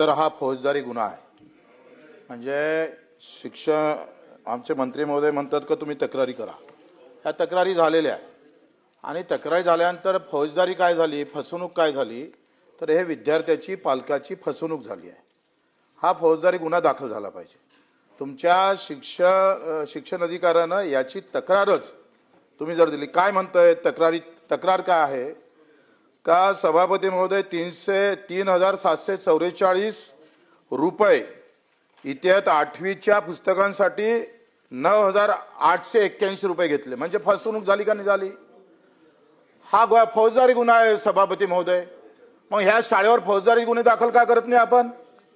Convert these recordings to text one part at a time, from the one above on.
तर हा फौजदारी गुन्हा आहे। म्हणजे आमचे मंत्री महोदय म्हणतात की तुम्ही तक्रारी करा। ह्या तक्रारी झालेल्या आहेत आणि तक्रारी झाल्यानंतर फौजदारी काय झाली, फसवणूक काय झाली, तर हे विद्यार्थ्याची पालकाची फसवणूक झाली आहे। हा फौजदारी गुन्हा दाखल झाला पाहिजे। तुमच्या शिक्षण अधिकाऱ्यानं याची तक्रारच तुम्ही जर दिली, काय म्हणतोय तक्रार काय आहे का सभापती महोदय 3,744 रुपये इयत्ता 8वीच्या पुस्तकांसाठी 9,881 रुपये घेतले। म्हणजे फसवणूक झाली का नाही झाली? हा फौजदारी गुन्हा आहे सभापती महोदय। मग ह्या शाळेवर फौजदारी गुन्हे दाखल का करत नाही आपण?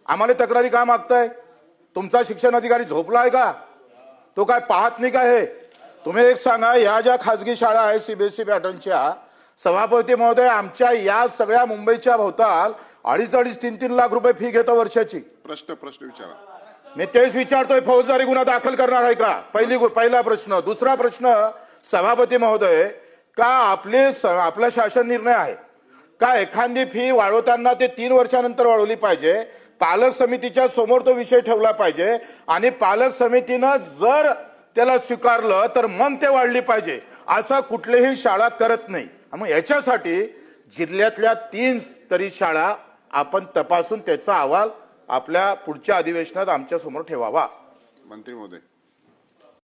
आम्हाला तक्रारी का मागताय? तुमचा शिक्षण अधिकारी झोपलाय का? तो काय पाहत नाही का? हे तुम्ही एक सांगा, ह्या ज्या खासगी शाळा आहेत सीबीएसई पॅटर्नच्या, सभापती महोदय आमच्या या सगळ्या मुंबईच्या भोवताल 2.5-3 लाख रुपये फी घेतो वर्षाची। प्रश्न विचारा। मी तेच विचारतोय, फौजदारी गुन्हा दाखल करणार आहे का? पहिला प्रश्न। दुसरा प्रश्न, सभापती महोदय, का आपला शासन निर्णय आहे का एखादी फी वाढवताना ते 3 वर्षानंतर वाढवली पाहिजे? पालक समितीच्या समोर तो विषय ठेवला पाहिजे आणि पालक समितीनं जर त्याला स्वीकारलं तर मग ते वाढली पाहिजे। असं कुठलीही शाळा करत नाही। मग याच्यासाठी जिल्ह्यातल्या 3 तरी शाळा आपण तपासून त्याचा अहवाल आपल्या पुढच्या अधिवेशनात आमच्या समोर ठेवावा। मंत्री महोदय।